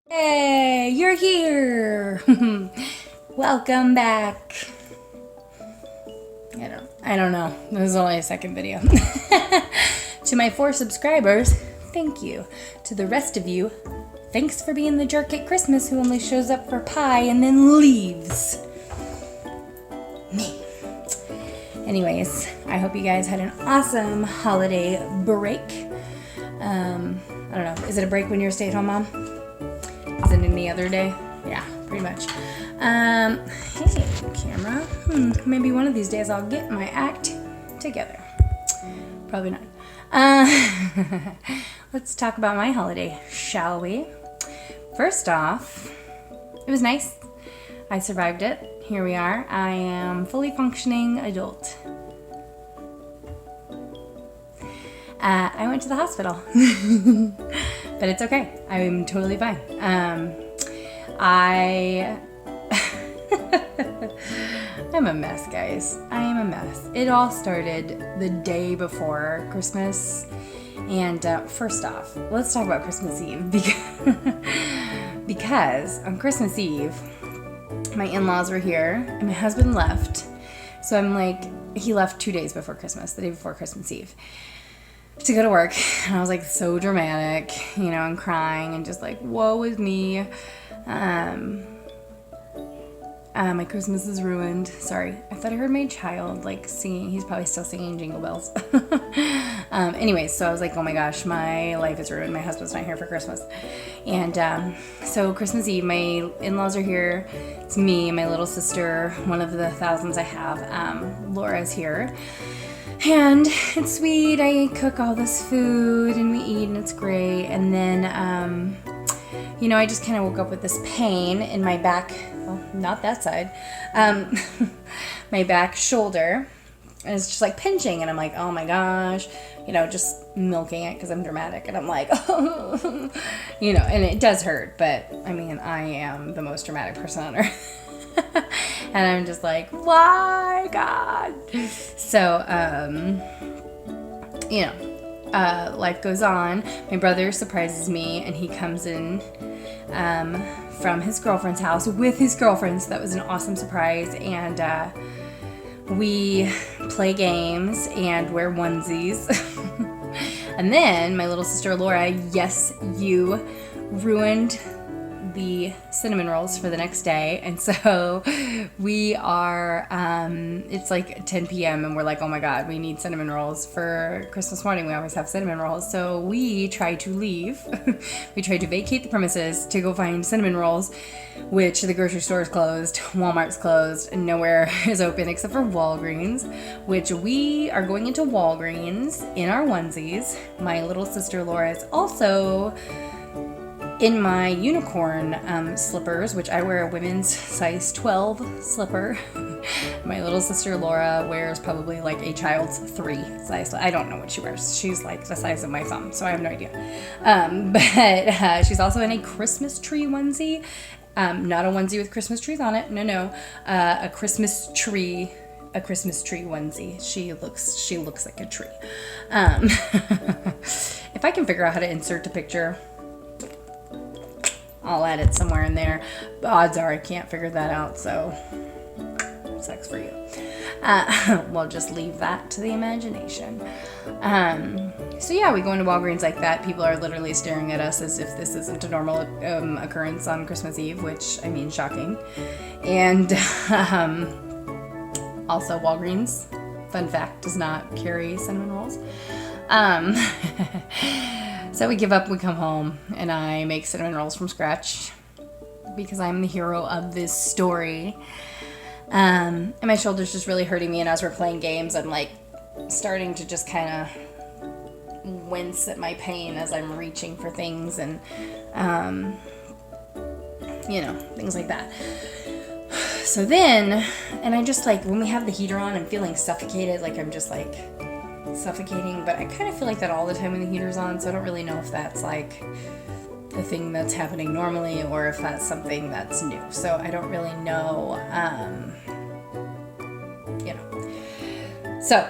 Hey, you're here. Welcome back. I don't know. This is only a second video. To my 4 subscribers, thank you. To the rest of you, thanks for being the jerk at Christmas who only shows up for pie and then leaves. Me. Anyways, I hope you guys had an awesome holiday break. I don't know. Is it a break when you're a stay-at-home mom? Is it any other day? Yeah, pretty much. Hey, camera. Maybe one of these days I'll get my act together. Probably not. Let's talk about my holiday, shall we? First off, it was nice. I survived it. Here we are. I am fully functioning adult. I went to the hospital, but it's okay. I'm totally fine. I'm a mess, guys. I am a mess. It all started the day before Christmas. And first off, let's talk about Christmas Eve because on Christmas Eve, my in-laws were here and my husband left. So I'm like, he left 2 days before Christmas, the day before Christmas Eve, to go to work. And I was like so dramatic, and crying and just like, woe is me. My Christmas is ruined. Sorry. I thought I heard my child like singing. He's probably still singing Jingle Bells. Anyways, so I was like, oh my gosh, my life is ruined. My husband's not here for Christmas. And so Christmas Eve, my in-laws are here. It's me, my little sister, one of the thousands I have. Laura's here. And it's sweet. I cook all this food and we eat and it's great. And then, I just kind of woke up with this pain in my back. Well, not that side. My back shoulder. And it's just like pinching. And I'm like, oh my gosh. Just milking it because I'm dramatic. And I'm like, oh. And it does hurt. But, I am the most dramatic person on earth. And I'm just like, why, God? So, life goes on. My brother surprises me, and he comes in from his girlfriend's house with his girlfriend. So that was an awesome surprise. And we play games and wear onesies. And then my little sister Laura, yes, you ruined the cinnamon rolls for the next day. And so we are it's like 10 p.m. and we're like, oh my God, we need cinnamon rolls for Christmas morning. We always have cinnamon rolls. So we try to leave. We try to vacate the premises to go find cinnamon rolls, which the grocery store is closed, Walmart's closed, and nowhere is open except for Walgreens, which we are going into Walgreens in our onesies. My little sister Laura is also in my unicorn slippers, which I wear a women's size 12 slipper. My little sister Laura wears probably like a child's 3 size. I don't know what she wears. She's like the size of my thumb, so I have no idea. But she's also in a Christmas tree onesie. Not a onesie with Christmas trees on it. No. A Christmas tree onesie. She looks like a tree. If I can figure out how to insert a picture, I'll add it somewhere in there. Odds are I can't figure that out, so sucks for you. We'll just leave that to the imagination. So yeah, we go into Walgreens like that. People are literally staring at us as if this isn't a normal occurrence on Christmas Eve, which, shocking. And also Walgreens, fun fact, does not carry cinnamon rolls. So we give up, we come home, and I make cinnamon rolls from scratch because I'm the hero of this story. And my shoulder's just really hurting me, and as we're playing games, I'm like starting to just kind of wince at my pain as I'm reaching for things and, things like that. So then, and I just like, when we have the heater on, I'm feeling suffocated, like I'm just like suffocating, but I kind of feel like that all the time when the heater's on, so I don't really know if that's like the thing that's happening normally or if that's something that's new. So I don't really know, So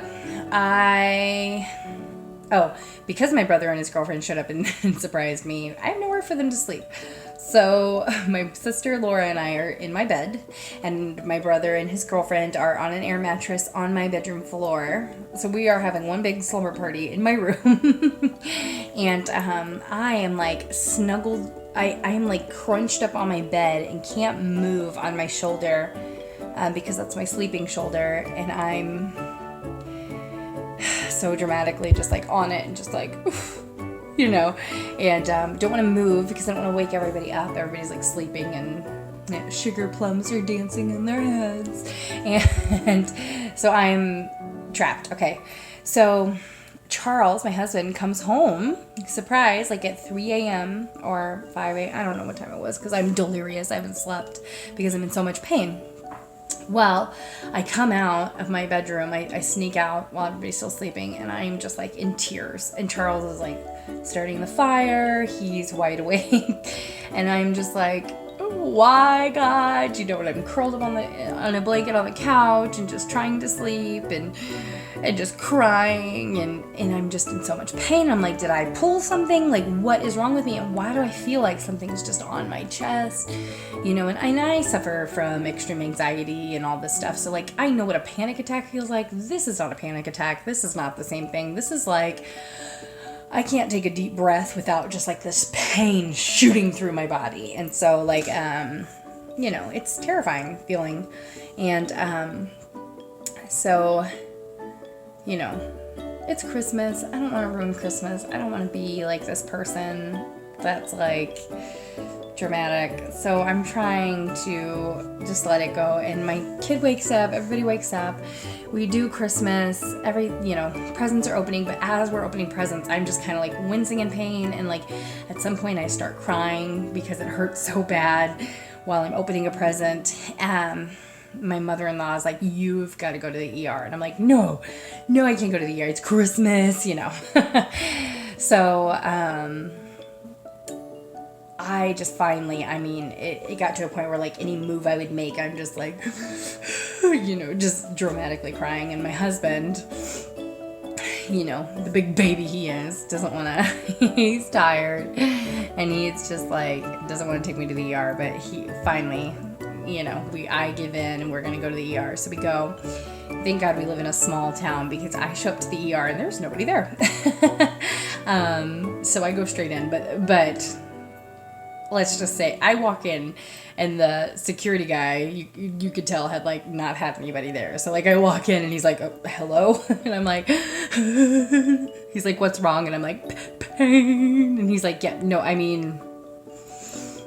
because my brother and his girlfriend showed up and surprised me, I have nowhere for them to sleep. So my sister Laura and I are in my bed, and my brother and his girlfriend are on an air mattress on my bedroom floor. So we are having one big slumber party in my room. And I am like snuggled, I am like crunched up on my bed and can't move on my shoulder because that's my sleeping shoulder. And I'm so dramatically just like on it and just like, you know, and don't want to move because I don't want to wake everybody up. Everybody's like sleeping and sugar plums are dancing in their heads. And so I'm trapped. Okay. So Charles, my husband, comes home, surprise, like at 3 a.m. or 5 a.m. I don't know what time it was because I'm delirious. I haven't slept because I'm in so much pain. Well, I come out of my bedroom, I sneak out while everybody's still sleeping, and I'm just like in tears. And Charles is like starting the fire, he's wide awake, and I'm just like, why, God? You know what? I'm curled up on a blanket on the couch and just trying to sleep and just crying and I'm just in so much pain. I'm like, did I pull something? Like, what is wrong with me? And why do I feel like something's just on my chest? You know, and I suffer from extreme anxiety and all this stuff. So like, I know what a panic attack feels like. This is not a panic attack. This is not the same thing. This is like, I can't take a deep breath without just like this pain shooting through my body. And so like, you know, it's terrifying feeling. And so, you know, it's Christmas. I don't want to ruin Christmas. I don't want to be like this person that's like dramatic. So I'm trying to just let it go. And my kid wakes up, everybody wakes up. We do Christmas, you know, presents are opening, but as we're opening presents, I'm just kind of like wincing in pain. And like at some point I start crying because it hurts so bad while I'm opening a present. My mother-in-law is like, you've got to go to the ER. And I'm like, no, I can't go to the ER. It's Christmas, you know. So, I just finally, I mean, it got to a point where like any move I would make, I'm just like, you know, just dramatically crying. And my husband, you know, the big baby he is, doesn't want to, he's tired and he's just like, doesn't want to take me to the ER, but he finally, you know, I give in and we're going to go to the ER. So we go. Thank God we live in a small town because I show up to the ER and there's nobody there. So I go straight in, but let's just say I walk in and the security guy, you could tell had like not had anybody there. So like I walk in and he's like, oh, hello. And I'm like, he's like, what's wrong? And I'm like, pain. And he's like, yeah, no, I mean,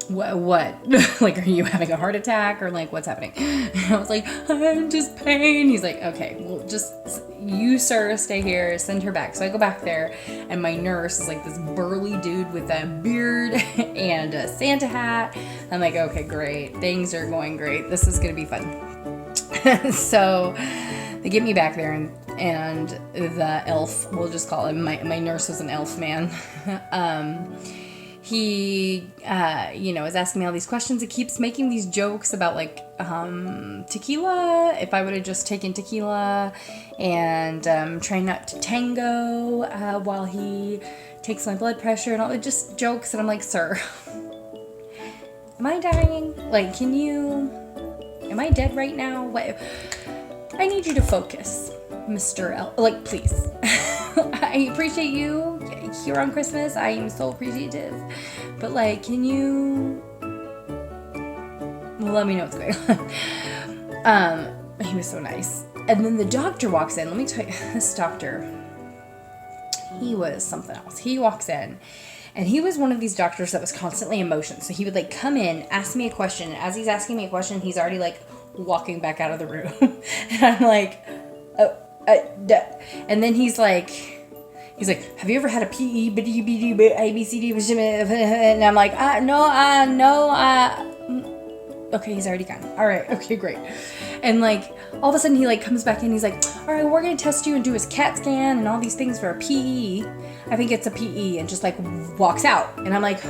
what? Like, are you having a heart attack or like what's happening? And I was like, I'm just pain. He's like, okay, well, just you, sir, stay here, send her back. So I go back there and my nurse is like this burly dude with a beard and a Santa hat. I'm like, okay, great. Things are going great. This is going to be fun. So they get me back there and the elf, we'll just call him, my nurse was an elf man. He, you know, is asking me all these questions. He keeps making these jokes about like tequila, if I would have just taken tequila, and trying not to tango while he takes my blood pressure and all. Just jokes. And I'm like, sir, am I dying? Like, am I dead right now? What? I need you to focus, Mr. L. Like, please. I appreciate you here on Christmas. I am so appreciative. But, like, can you let me know what's going on? He was so nice. And then the doctor walks in. Let me tell you, this doctor, he was something else. He walks in. And he was one of these doctors that was constantly in motion. So he would, like, come in, ask me a question. And as he's asking me a question, he's already, like, walking back out of the room. And I'm like, and then he's like, have you ever had a PE, ABCD? And I'm like, no, okay, he's already gone. All right, okay, great. And like, all of a sudden he like comes back in, he's like, all right, we're going to test you and do his CAT scan and all these things for a PE. I think it's a PE, and just like walks out. And I'm like,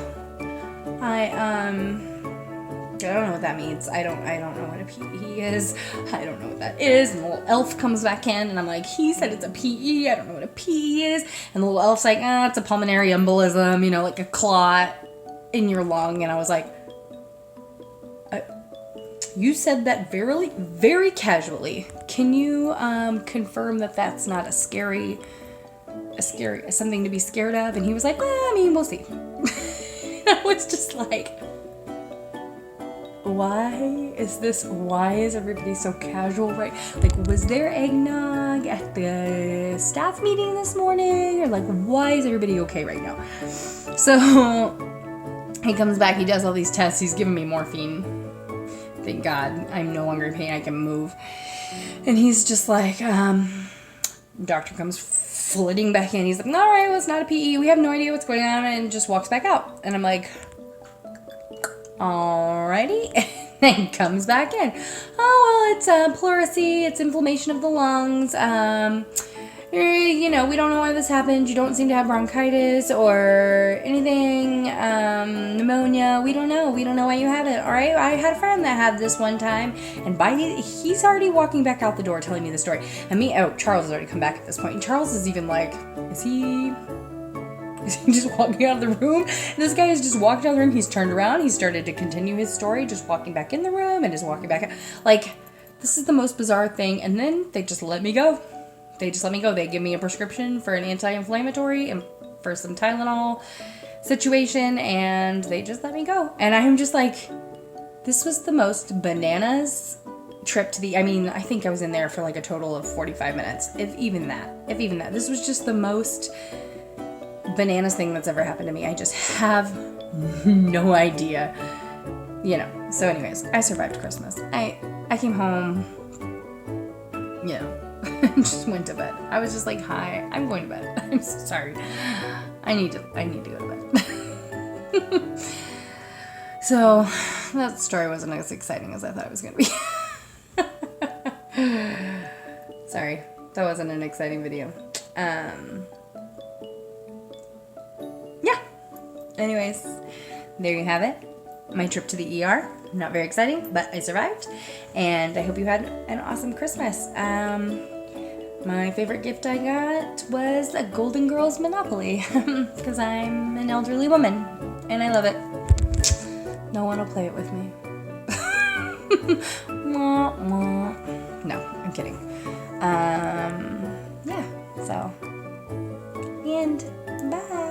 I don't know what that means. I don't know what a PE is. I don't know what that is. And the little elf comes back in and I'm like, he said it's a PE. I don't know what a PE is. And the little elf's like, it's a pulmonary embolism, you know, like a clot. in your lung. And I was like, you said that very, very casually. Can you confirm that that's not a scary, something to be scared of? And he was like, well, I mean, we'll see. I was just like, why is everybody so casual, right? Like, was there eggnog at the staff meeting this morning? Or like, why is everybody okay right now? So he comes back, he does all these tests, he's giving me morphine. Thank God, I'm no longer in pain, I can move. And he's just like, doctor comes flitting back in. He's like, all right, well, it's not a PE. We have no idea what's going on, and just walks back out. And I'm like, alrighty. And he comes back in. Oh, well, it's pleurisy. It's inflammation of the lungs. You know, we don't know why this happened. You don't seem to have bronchitis or anything. Pneumonia. We don't know. We don't know why you have it. All right. I had a friend that had this one time, and he's already walking back out the door telling me the story. And Charles has already come back at this point. And Charles is even like, is he just walking out of the room? And this guy has just walked out of the room. He's turned around. He started to continue his story, just walking back in the room and just walking back out. Like, this is the most bizarre thing. And then they just let me go. They give me a prescription for an anti-inflammatory and for some Tylenol situation, and they just let me go. And I'm just like, this was the most bananas trip to I think I was in there for like a total of 45 minutes, if even that. This was just the most bananas thing that's ever happened to me. I just have no idea. You know. So anyways, I survived Christmas. I came home, you know, just went to bed. I was just like, hi, I'm going to bed. I'm so sorry. I need to go to bed. So that story wasn't as exciting as I thought it was going to be. Sorry, that wasn't an exciting video. Yeah. Anyways, there you have it. My trip to the ER. Not very exciting, but I survived. And I hope you had an awesome Christmas. My favorite gift I got was a Golden Girls Monopoly. Because I'm an elderly woman. And I love it. No one will play it with me. No, I'm kidding. Yeah, so. And bye.